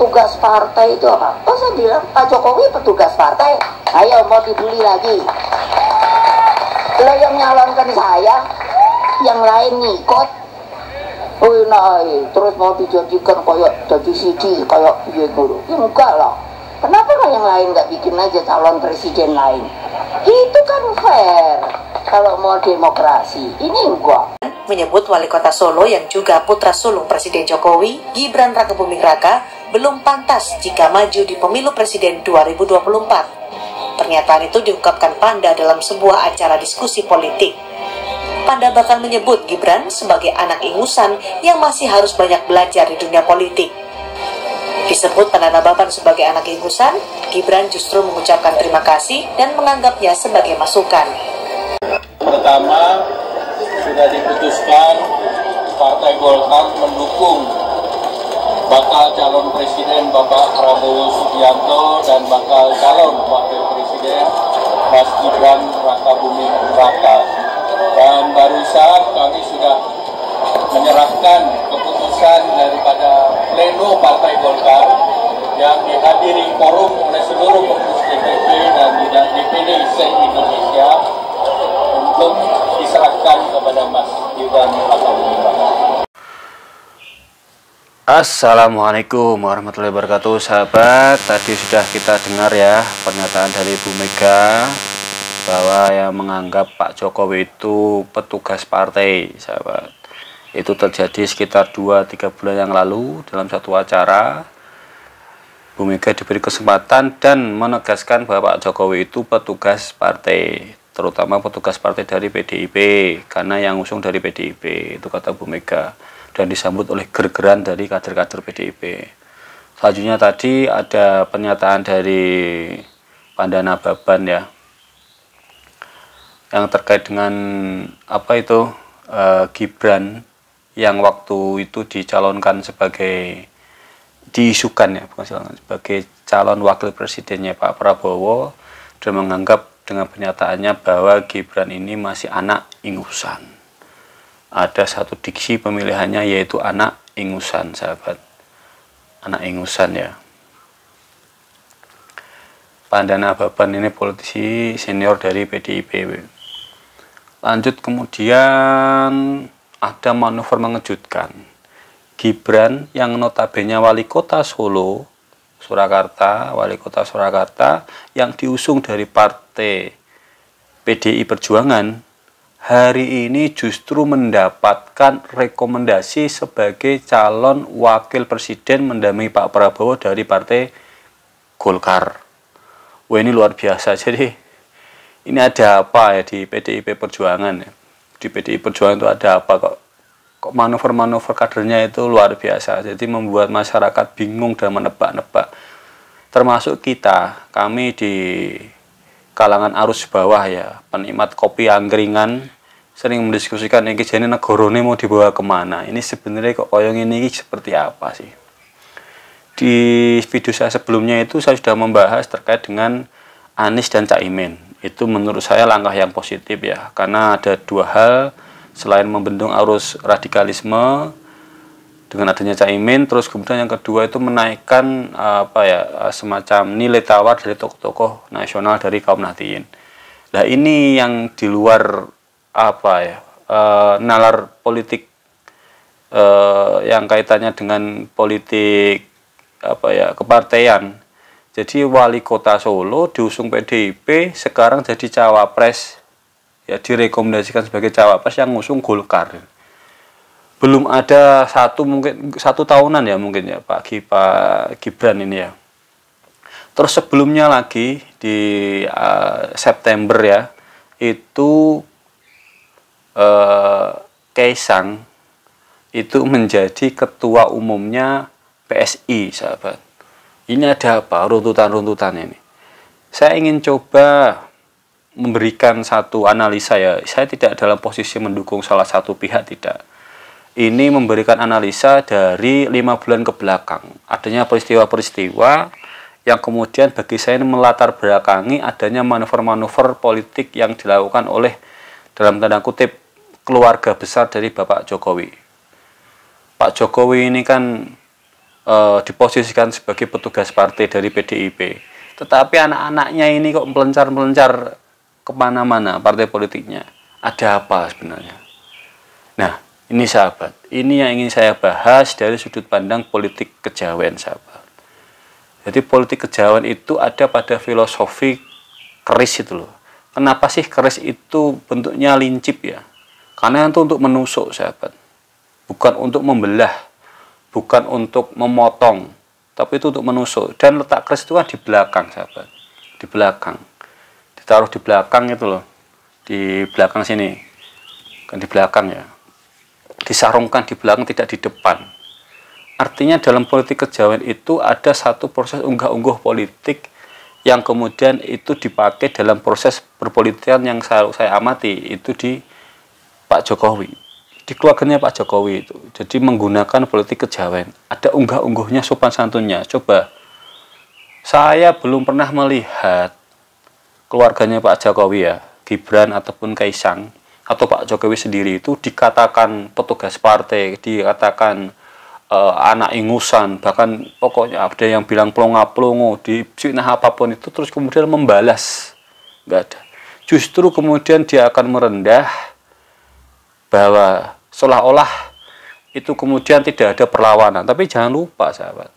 petugas partai itu apa? Oh, saya bilang Pak Jokowi petugas partai, ayo mau dibully lagi. Lo yang nyalonkan saya, yang lain ngikut. Oh nah, terus mau dijadikan kayak jadi CD kayak gitu. Ya enggak lah. Kenapa lah yang lain nggak bikin aja calon presiden lain? Itu kan fair kalau mau demokrasi. Ini enggak. Menyebut wali kota Solo yang juga putra sulung Presiden Jokowi, Gibran Rakebuming Raka, belum pantas jika maju di pemilu presiden 2024. Pernyataan itu diungkapkan Panda dalam sebuah acara diskusi politik. Panda bahkan menyebut Gibran sebagai anak ingusan yang masih harus banyak belajar di dunia politik. Disebut Panda Nababan sebagai anak ingusan, Gibran justru mengucapkan terima kasih dan menganggapnya sebagai masukan. Pertama, sudah diputuskan Partai Golkar mendukung bakal calon presiden Bapak Prabowo Subianto dan bakal calon wakil presiden Mas Gibran Rakebuming Raka. Dan barusan kami sudah menyerahkan keputusan daripada pleno Partai Golkar yang dihadiri forum oleh seluruh pengurus DPP dan DPD se-Indonesia untuk diserahkan kepada Mas Gibran Rakebuming Raka. Assalamualaikum warahmatullahi wabarakatuh, sahabat. Tadi sudah kita dengar ya pernyataan dari Bu Mega bahwa yang menganggap Pak Jokowi itu petugas partai, sahabat. Itu terjadi sekitar 2-3 bulan yang lalu dalam satu acara. Bu Mega diberi kesempatan dan menegaskan bahwa Pak Jokowi itu petugas partai, terutama petugas partai dari PDIP, karena yang usung dari PDIP, itu kata Bu Mega, dan disambut oleh gergeran dari kader-kader PDIP. Selanjutnya tadi ada pernyataan dari Panda Nababan ya, yang terkait dengan apa itu Gibran yang waktu itu dicalonkan sebagai, diisukan ya, bukan sebagai calon wakil presidennya Pak Prabowo, dan menganggap dengan pernyataannya bahwa Gibran ini masih anak ingusan. Ada satu diksi pemilihannya yaitu anak ingusan, sahabat. Anak ingusan ya. Panda Nababan ini politisi senior dari PDIP. Lanjut, kemudian ada manuver mengejutkan. Gibran yang notabene wali kota Solo, Surakarta, wali kota Surakarta yang diusung dari partai PDI Perjuangan, hari ini justru mendapatkan rekomendasi sebagai calon wakil presiden mendampingi Pak Prabowo dari partai Golkar. Wah, ini luar biasa. Jadi ini ada apa ya di PDIP Perjuangan ya? Di PDI Perjuangan itu ada apa kok manuver-manuver kadernya itu luar biasa. Jadi membuat masyarakat bingung dan menebak-nebak. Termasuk kami di kalangan arus bawah ya, penikmat kopi angkringan, sering mendiskusikan ini jadi negorone mau dibawa kemana. Ini sebenarnya kok koyong ini seperti apa sih? Di video saya sebelumnya itu saya sudah membahas terkait dengan Anies dan Caimin. Itu menurut saya langkah yang positif ya, karena ada dua hal. Selain membendung arus radikalisme dengan adanya Caimin, terus kemudian yang kedua itu menaikkan semacam nilai tawar dari tokoh-tokoh nasional dari kaum Nahdliyin. Nah, ini yang di luar nalar politik yang kaitannya dengan politik kepartaian. Jadi wali kota Solo diusung PDIP, sekarang jadi cawapres ya, direkomendasikan sebagai cawapres yang ngusung Golkar. Belum ada mungkin satu tahunan ya mungkin ya Pak Gibran ini ya. Terus sebelumnya lagi di September ya, itu Kaisang itu menjadi ketua umumnya PSI, sahabat. Ini ada apa runtutan-runtutan ini? Saya ingin coba memberikan satu analisa ya. Saya tidak dalam posisi mendukung salah satu pihak, tidak. Ini memberikan analisa dari 5 bulan ke belakang. Adanya peristiwa-peristiwa yang kemudian bagi saya ini melatar belakangi adanya manuver-manuver politik yang dilakukan oleh, dalam tanda kutip, keluarga besar dari Bapak Jokowi. Pak Jokowi ini kan diposisikan sebagai petugas partai dari PDIP. Tetapi anak-anaknya ini kok melencar-melencar kemana-mana partai politiknya. Ada apa sebenarnya? Nah, ini sahabat, ini yang ingin saya bahas dari sudut pandang politik kejawen, sahabat. Jadi politik kejawen itu ada pada filosofi keris itu loh. Kenapa sih keris itu bentuknya lincip ya? Karena itu untuk menusuk, sahabat. Bukan untuk membelah, bukan untuk memotong, tapi itu untuk menusuk. Dan letak keris itu kan di belakang, sahabat. Di belakang. Ditaruh di belakang itu loh. Di belakang sini. Kan di belakang ya. Disarungkan di belakang, tidak di depan. Artinya dalam politik kejawen itu ada satu proses unggah-ungguh politik yang kemudian itu dipakai dalam proses perpolitikan yang saya amati itu di Pak Jokowi, di keluarganya Pak Jokowi itu. Jadi menggunakan politik kejawen, ada unggah-ungguhnya, sopan santunnya. Coba, saya belum pernah melihat keluarganya Pak Jokowi ya, Gibran ataupun Kaisang atau Pak Jokowi sendiri itu dikatakan petugas partai, dikatakan anak ingusan, bahkan pokoknya ada yang bilang plonga-plongo, difitnah apapun itu, terus kemudian membalas. Nggak ada. Justru kemudian dia akan merendah, bahwa seolah-olah itu kemudian tidak ada perlawanan. Tapi jangan lupa, sahabat,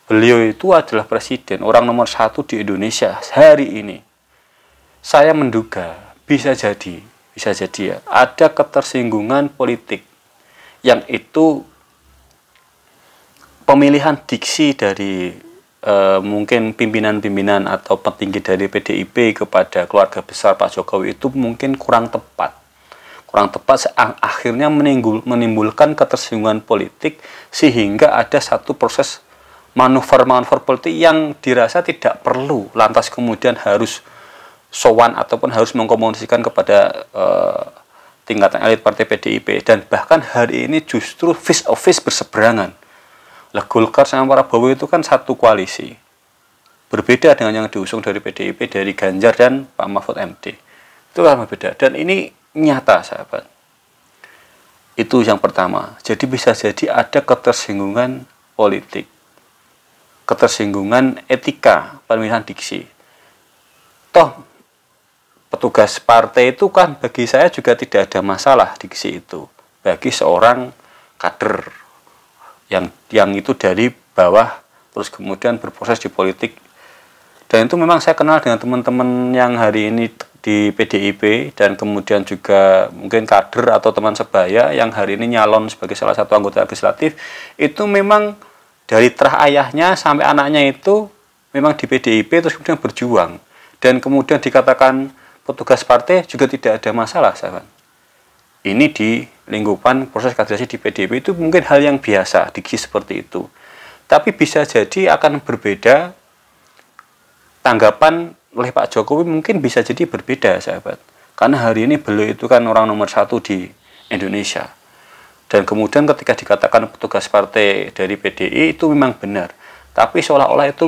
beliau itu adalah presiden, orang nomor 1 di Indonesia hari ini. Saya menduga bisa jadi ya, ada ketersinggungan politik yang itu pemilihan diksi dari mungkin pimpinan-pimpinan atau petinggi dari PDIP kepada keluarga besar Pak Jokowi itu mungkin kurang tepat. Akhirnya menimbulkan ketersinggungan politik sehingga ada satu proses manuver politik yang dirasa tidak perlu lantas kemudian harus sowan ataupun harus mengkomunikasikan kepada tingkatan elit partai PDIP. Dan bahkan hari ini justru face to face berseberangan. Lah, Golkar sama Prabowo itu kan satu koalisi, berbeda dengan yang diusung dari PDIP, dari Ganjar dan Pak Mahfud MD. Itu kan berbeda, dan ini nyata, sahabat. Itu yang pertama. Jadi bisa jadi ada ketersinggungan politik, ketersinggungan etika pemilihan diksi. Toh petugas partai itu kan bagi saya juga tidak ada masalah diksi itu bagi seorang kader yang itu dari bawah terus kemudian berproses di politik. Dan itu memang saya kenal dengan teman-teman yang hari ini di PDIP dan kemudian juga mungkin kader atau teman sebaya yang hari ini nyalon sebagai salah satu anggota legislatif. Itu memang dari terah ayahnya sampai anaknya itu memang di PDIP terus kemudian berjuang, dan kemudian dikatakan petugas partai juga tidak ada masalah, sahabat. Ini di lingkupan proses kaderisasi di PDIP itu mungkin hal yang biasa, diksi seperti itu. Tapi bisa jadi akan berbeda tanggapan oleh Pak Jokowi, mungkin bisa jadi berbeda, sahabat. Karena hari ini beliau itu kan orang nomor 1 di Indonesia. Dan kemudian ketika dikatakan petugas partai dari PDI itu memang benar. Tapi seolah-olah itu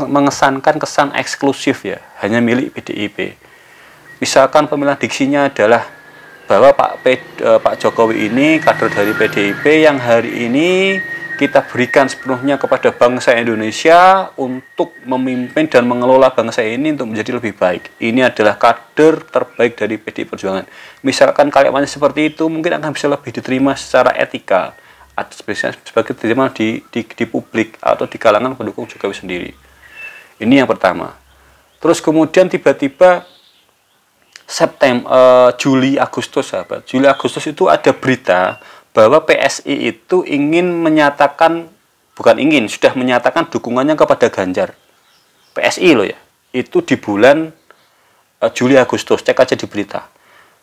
mengesankan kesan eksklusif ya, hanya milik PDIP. Misalkan pemilihan diksinya adalah bahwa Pak Jokowi ini kader dari PDIP yang hari ini kita berikan sepenuhnya kepada bangsa Indonesia untuk memimpin dan mengelola bangsa ini untuk menjadi lebih baik. Ini adalah kader terbaik dari PDI Perjuangan. Misalkan kalimatnya seperti itu, mungkin akan bisa lebih diterima secara etika, sebagai diterima di publik atau di kalangan pendukung Jokowi sendiri. Ini yang pertama. Terus kemudian tiba-tiba Juli Agustus, sahabat. Juli Agustus itu ada berita bahwa PSI itu sudah menyatakan dukungannya kepada Ganjar. PSI loh ya. Itu di bulan Juli Agustus, cek aja di berita.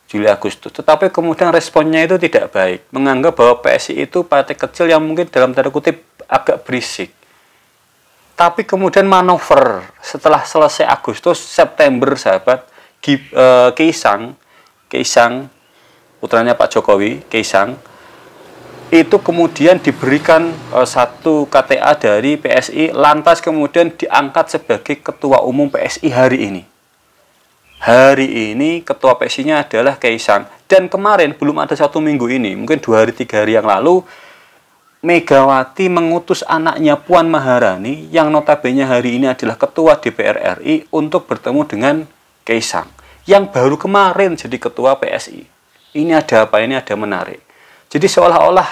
Juli Agustus. Tetapi kemudian responnya itu tidak baik. Menganggap bahwa PSI itu partai kecil yang mungkin dalam tanda kutip agak berisik. Tapi kemudian manuver setelah selesai Agustus, September, sahabat, Kaisang putranya Pak Jokowi, Kaisang itu kemudian diberikan satu KTA dari PSI, lantas kemudian diangkat sebagai ketua umum PSI hari ini. Hari ini ketua PSI-nya adalah Kaisang. Dan kemarin belum ada 1 minggu ini, mungkin 2 hari 3 hari yang lalu, Megawati mengutus anaknya Puan Maharani yang notabene hari ini adalah Ketua DPR RI untuk bertemu dengan Kaisang yang baru kemarin jadi Ketua PSI. Ini ada apa? Ini ada menarik. Jadi seolah-olah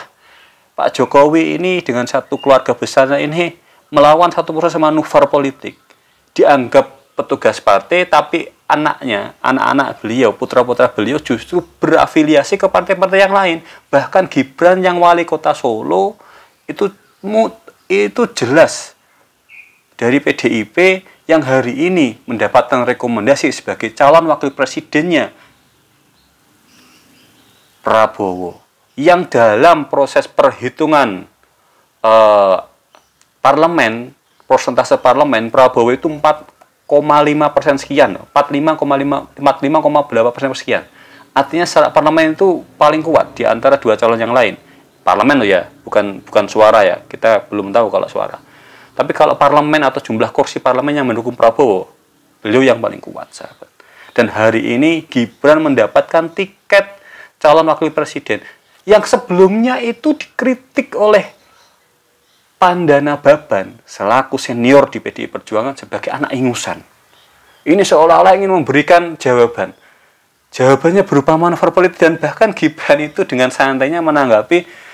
Pak Jokowi ini dengan satu keluarga besar ini melawan satu proses manuver politik. Dianggap petugas partai, tapi anak-anak beliau, putra-putra beliau justru berafiliasi ke partai-partai yang lain. Bahkan Gibran yang wali kota Solo itu jelas dari PDIP yang hari ini mendapatkan rekomendasi sebagai calon wakil presidennya Prabowo, yang dalam proses perhitungan parlemen, persentase parlemen, Prabowo itu 4,5% sekian, 45,8% sekian. Artinya secara parlemen itu paling kuat di antara dua calon yang lain. Parlemen loh ya, bukan suara ya. Kita belum tahu kalau suara. Tapi kalau parlemen atau jumlah kursi parlemen yang mendukung Prabowo, beliau yang paling kuat, sahabat. Dan hari ini Gibran mendapatkan tiket calon wakil presiden yang sebelumnya itu dikritik oleh Pandana Baban selaku senior di PDI Perjuangan sebagai anak ingusan. Ini seolah-olah ingin memberikan jawaban. Jawabannya berupa manuver politik, dan bahkan Gibran itu dengan santainya menanggapi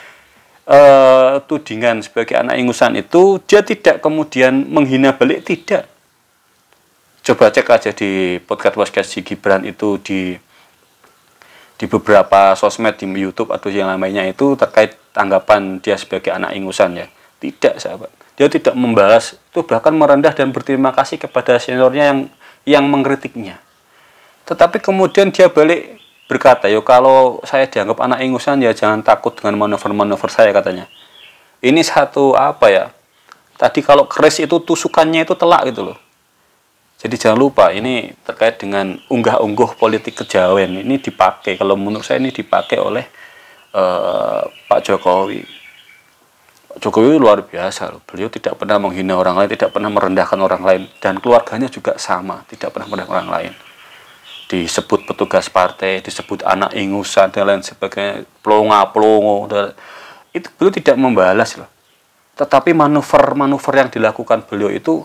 tudingan sebagai anak ingusan itu. Dia tidak kemudian menghina balik, tidak. Coba cek aja di podcast Gibran itu di beberapa sosmed, di YouTube atau yang lainnya itu terkait tanggapan dia sebagai anak ingusan ya. Tidak, sahabat. Dia tidak membalas, itu bahkan merendah dan berterima kasih kepada seniornya yang mengkritiknya. Tetapi kemudian dia balik berkata, yo kalau saya dianggap anak ingusan ya jangan takut dengan manuver-manuver saya, katanya. Ini satu apa ya? Tadi kalau keris itu tusukannya itu telak gitu loh. Jadi jangan lupa, ini terkait dengan unggah-ungguh politik kejawen. Ini dipakai, kalau menurut saya ini dipakai oleh Pak Jokowi. Pak Jokowi luar biasa loh. Beliau tidak pernah menghina orang lain, tidak pernah merendahkan orang lain, dan keluarganya juga sama, tidak pernah merendahkan orang lain. Disebut petugas partai, disebut anak ingusan dan lain sebagainya, plongo, itu beliau tidak membalas loh. Tetapi manuver-manuver yang dilakukan beliau itu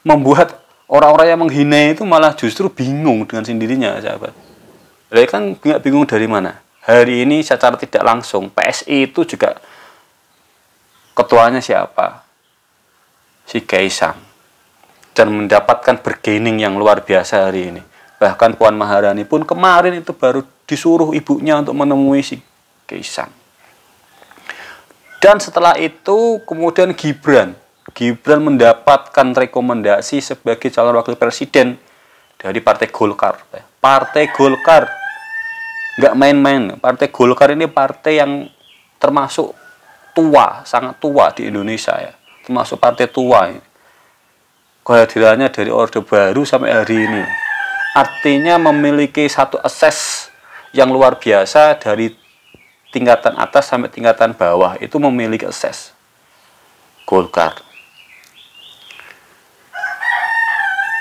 membuat orang-orang yang menghina itu malah justru bingung dengan sendirinya, sahabat. Jadi kan nggak bingung dari mana. Hari ini secara tidak langsung PSI itu juga ketuanya siapa? Si Kaisang. Dan mendapatkan bargaining yang luar biasa hari ini. Bahkan Puan Maharani pun kemarin itu baru disuruh ibunya untuk menemui si Kaisang. Dan setelah itu kemudian Gibran mendapatkan rekomendasi sebagai calon wakil presiden dari Partai Golkar. Partai Golkar nggak main-main. Partai Golkar ini partai yang termasuk tua, sangat tua di Indonesia ya. Termasuk partai tua ini. Kehadirannya dari Orde Baru sampai hari ini. Artinya memiliki satu akses yang luar biasa dari tingkatan atas sampai tingkatan bawah, itu memiliki akses. Golkar.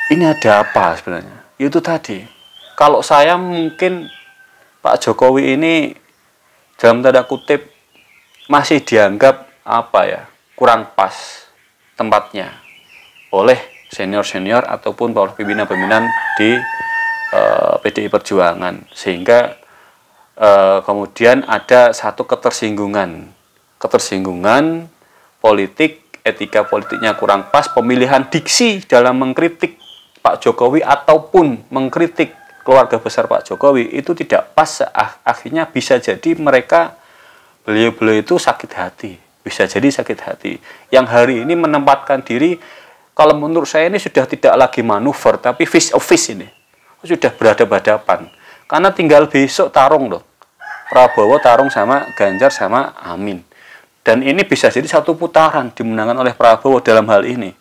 Ini ada apa sebenarnya? Itu tadi. Kalau saya mungkin Pak Jokowi ini dalam tanda kutip masih dianggap apa ya, kurang pas tempatnya oleh senior-senior ataupun pimpinan-pimpinan di PDI Perjuangan, sehingga kemudian ada satu ketersinggungan politik, etika politiknya kurang pas, pemilihan diksi dalam mengkritik Pak Jokowi ataupun mengkritik keluarga besar Pak Jokowi itu tidak pas. Akhirnya bisa jadi beliau itu sakit hati, bisa jadi sakit hati, yang hari ini menempatkan diri, kalau menurut saya ini sudah tidak lagi manuver tapi face to face, ini sudah berhadapan-hadapan, karena tinggal besok tarung loh, Prabowo tarung sama Ganjar sama Amin, dan ini bisa jadi satu putaran dimenangkan oleh Prabowo dalam hal ini,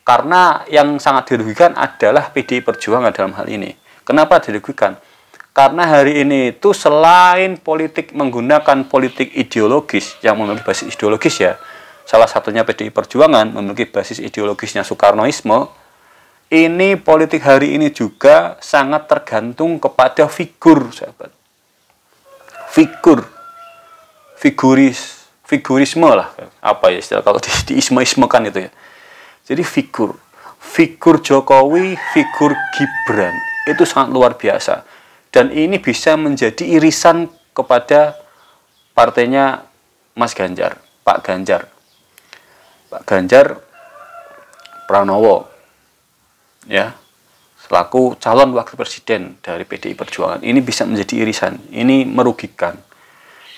karena yang sangat dirugikan adalah PDI Perjuangan dalam hal ini. Kenapa dirugikan? Karena hari ini itu selain politik menggunakan politik ideologis yang memiliki basis ideologis ya, salah satunya PDI Perjuangan memiliki basis ideologisnya Soekarnoisme, ini politik hari ini juga sangat tergantung kepada figur, sahabat. figurisme lah, apa ya istilah kalau diisme-ismekan itu ya. Jadi figur Jokowi, figur Gibran itu sangat luar biasa, dan ini bisa menjadi irisan kepada partainya Mas Ganjar, Pak Ganjar Pranowo, ya, selaku calon wakil presiden dari PDI Perjuangan. Ini bisa menjadi irisan, ini merugikan.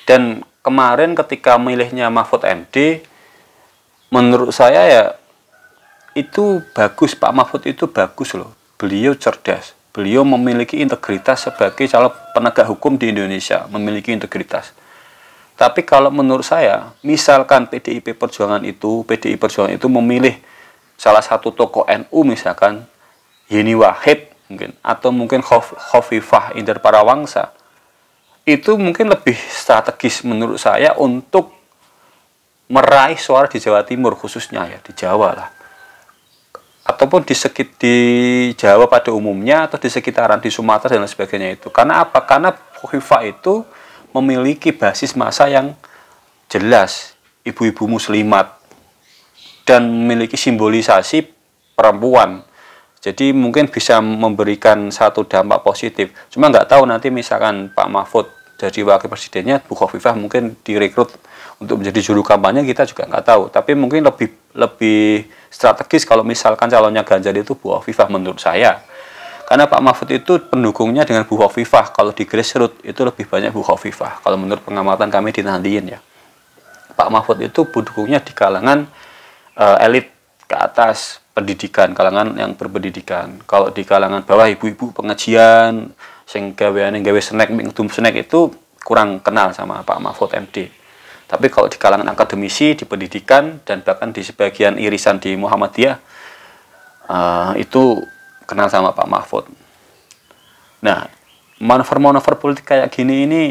Dan kemarin ketika milihnya Mahfud MD, menurut saya ya itu bagus, Pak Mahfud itu bagus loh. Beliau cerdas, beliau memiliki integritas sebagai calon penegak hukum di Indonesia, memiliki integritas. Tapi kalau menurut saya, misalkan PDI Perjuangan itu memilih salah satu tokoh NU, misalkan Yeni Wahid mungkin, atau mungkin Khofifah Indar Parawangsa, itu mungkin lebih strategis menurut saya untuk meraih suara di Jawa Timur, khususnya ya di Jawa lah, ataupun di Jawa pada umumnya, atau di sekitaran di Sumatera dan lain sebagainya itu. Karena apa? Karena Khofifah itu memiliki basis massa yang jelas, ibu-ibu muslimat, dan memiliki simbolisasi perempuan. Jadi mungkin bisa memberikan satu dampak positif. Cuma nggak tahu nanti misalkan Pak Mahfud jadi wakil presidennya, Bu Khofifah mungkin direkrut untuk menjadi juru kampanye, kita juga nggak tahu. Tapi mungkin lebih strategis kalau misalkan calonnya Ganjar itu Bu Khofifah menurut saya. Karena Pak Mahfud itu pendukungnya dengan Bu Khofifah, kalau di grassroots itu lebih banyak Bu Khofifah. Kalau menurut pengamatan kami di Nahdien ya, Pak Mahfud itu pendukungnya di kalangan elit ke atas pendidikan, kalangan yang berpendidikan. Kalau di kalangan bawah, ibu-ibu pengajian, sing gaweane gawe snack, mingdum snack, itu kurang kenal sama Pak Mahfud MD. Tapi kalau di kalangan akademisi, di pendidikan, dan bahkan di sebagian irisan di Muhammadiyah, itu kenal sama Pak Mahfud. Nah, manuver-manuver politik kayak gini ini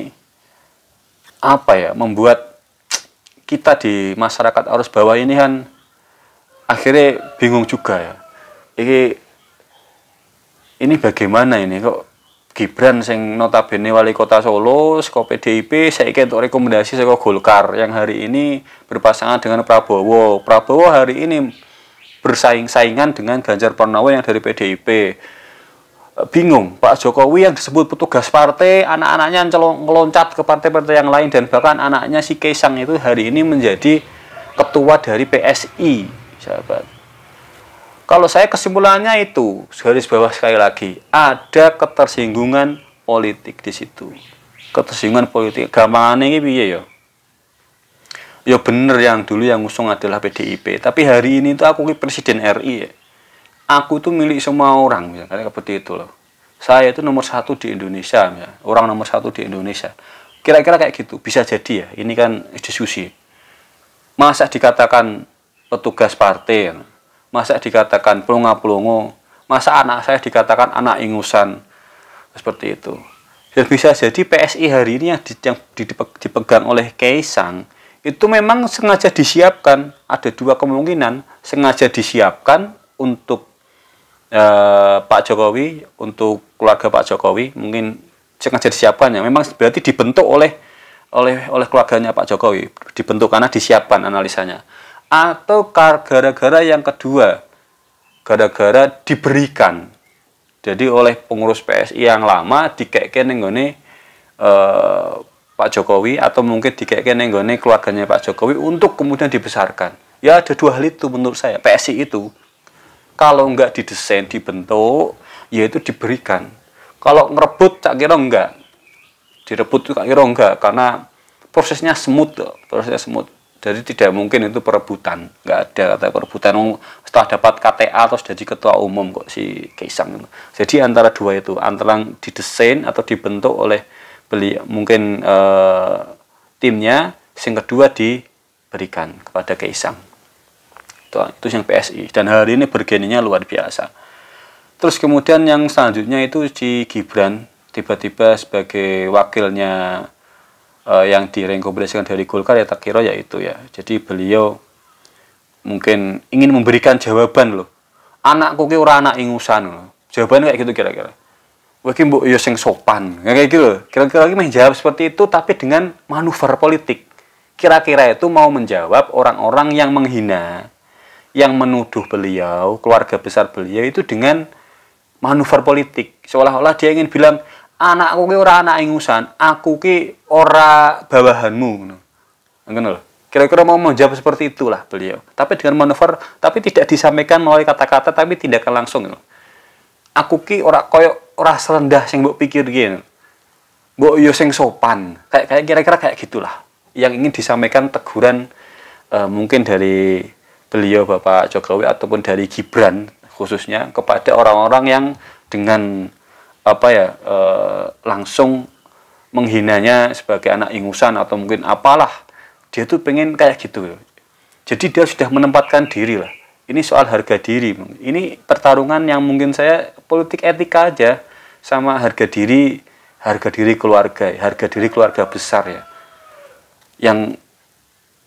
apa ya, membuat kita di masyarakat arus bawah ini kan akhirnya bingung juga ya. Ini bagaimana ini, kok Gibran sing notabene wali kota Solo saka PDIP saiki entuk rekomendasi saka Golkar yang hari ini berpasangan dengan Prabowo. Prabowo hari ini bersaing-saingan dengan Ganjar Pranowo yang dari PDIP. Bingung, Pak Jokowi yang disebut petugas partai, anak-anaknya ngeloncat ke partai-partai yang lain, dan bahkan anaknya si Kaisang itu hari ini menjadi ketua dari PSI, sahabat. Kalau saya kesimpulannya itu, garis bawah sekali lagi, ada ketersinggungan politik di situ. Ketersinggungan politik, gampangannya ini piye ya? Ya bener, yang dulu yang ngusung adalah PDIP, tapi hari ini tuh aku presiden RI ya. Aku tuh milik semua orang, ya. Karena seperti itu loh. Saya itu nomor 1 di Indonesia, ya. Orang nomor 1 di Indonesia. Kira-kira kayak gitu, bisa jadi ya. Ini kan diskusi. Masa dikatakan petugas partai, ya. Masa dikatakan pelongo-pelongo, masa anak saya dikatakan anak ingusan, seperti itu. Dan bisa jadi PSI hari ini yang dipegang oleh Kaisang, itu memang sengaja disiapkan. Ada dua kemungkinan, sengaja disiapkan untuk Pak Jokowi, untuk keluarga Pak Jokowi, mungkin sengaja disiapkan ya. Memang berarti dibentuk oleh keluarganya Pak Jokowi, dibentuk karena disiapkan analisanya. Atau gara-gara yang kedua, gara-gara diberikan. Jadi oleh pengurus PSI yang lama dikekeken nggone Pak Jokowi, atau mungkin dikekeken nggone keluarganya Pak Jokowi untuk kemudian dibesarkan. Ya ada dua hal itu menurut saya. PSI itu kalau enggak didesain, dibentuk, yaitu diberikan. Kalau ngerebut, tak kira enggak. Direbut tak kira enggak, karena prosesnya smooth, prosesnya smooth. Jadi tidak mungkin itu perebutan, enggak ada kata perebutan. Setelah dapat KTA terus jadi ketua umum kok si Kaisang. Jadi antara dua itu, antara didesain atau dibentuk oleh mungkin timnya, yang kedua diberikan kepada Kaisang. Itu yang PSI, dan hari ini bergeninya luar biasa. Terus kemudian yang selanjutnya itu si Gibran tiba-tiba sebagai wakilnya yang direkomendasikan dari Golkar, ya tak kira ya itu ya. Jadi beliau mungkin ingin memberikan jawaban loh, anakku ki ora anak ingusan loh. Jawabannya kayak gitu kira-kira. Wah ki mbok yo sing sopan. Kayak gitu loh. Kira-kira iki menjawab seperti itu, tapi dengan manuver politik. kira-kira itu mau menjawab orang-orang yang menghina, yang menuduh beliau, keluarga besar beliau itu dengan manuver politik. Seolah-olah dia ingin bilang, anakku ki ora anak ingusan, aku ki ora bawahanmu. Ngono lho. Kira-kira mau menjawab seperti itulah beliau. Tapi dengan manuver, tapi tidak disampaikan melalui kata-kata, tapi tindakan langsung. Aku ki ora koyo ora serendah sing mbok pikir ki. Mbok yo sing sopan. Kayak kira-kira kayak gitulah. Yang ingin disampaikan teguran mungkin dari beliau Bapak Jokowi ataupun dari Gibran khususnya kepada orang-orang yang dengan langsung menghinanya sebagai anak ingusan atau mungkin apalah. Dia tuh pengen kayak gitu. Jadi dia sudah menempatkan diri lah. Ini soal harga diri. Ini pertarungan yang mungkin saya politik etika aja sama harga diri keluarga, harga diri keluarga besar ya. Yang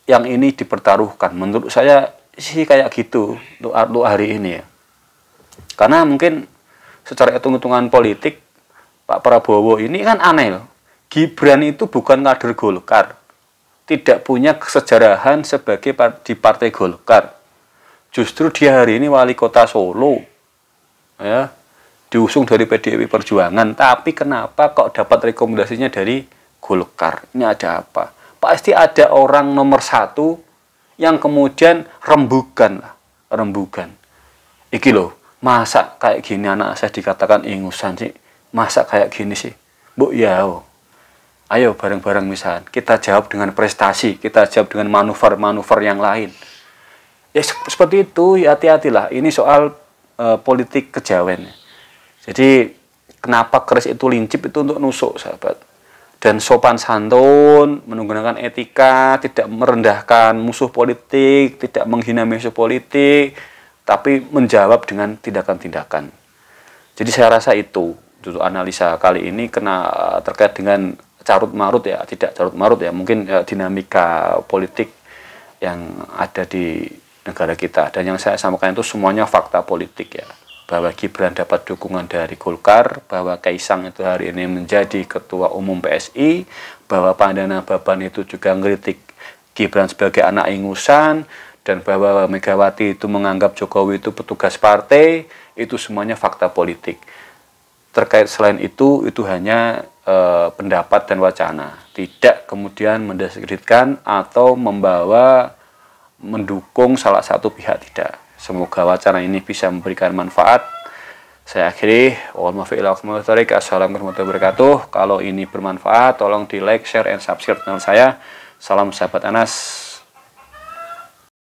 ini dipertaruhkan. Menurut saya sih kayak gitu untuk hari ini ya. Karena mungkin secara hitung-hitungan politik Pak Prabowo ini kan aneh loh. Gibran itu bukan kader Golkar. Tidak punya kesejarahan sebagai di Partai Golkar. Justru dia hari ini wali kota Solo. Ya, diusung dari PDIP Perjuangan. Tapi kenapa kok dapat rekomendasinya dari Golkar? Ini ada apa? Pasti ada orang nomor satu yang kemudian rembugan. Iki loh, masa kayak gini anak saya dikatakan ingusan sih? Masa kayak gini sih? Bu ya, ayo bareng-bareng misalnya kita jawab dengan prestasi, kita jawab dengan manuver-manuver yang lain. Ya seperti itu, ya hati-hatilah. Ini soal politik kejawen. Jadi kenapa keris itu lincip itu untuk nusuk sahabat. Dan sopan santun, menggunakan etika, tidak merendahkan musuh politik, tidak menghina musuh politik, tapi menjawab dengan tindakan-tindakan. Jadi saya rasa itu untuk analisa kali ini terkait dengan carut marut ya, tidak carut marut ya, mungkin dinamika politik yang ada di negara kita. Dan yang saya sampaikan itu semuanya fakta politik ya, bahwa Gibran dapat dukungan dari Golkar, bahwa Kaisang itu hari ini menjadi ketua umum PSI, bahwa Pandana Baban itu juga ngeritik Gibran sebagai anak ingusan, dan bahwa Megawati itu menganggap Jokowi itu petugas partai. Itu semuanya fakta politik. Terkait selain itu hanya pendapat dan wacana, tidak kemudian mendiskreditkan atau mendukung salah satu pihak, tidak. Semoga wacana ini bisa memberikan manfaat. Saya akhiri, Assalamualaikum warahmatullahi wabarakatuh. Kalau ini bermanfaat, tolong di like, share, and subscribe channel saya. Salam sahabat Anas.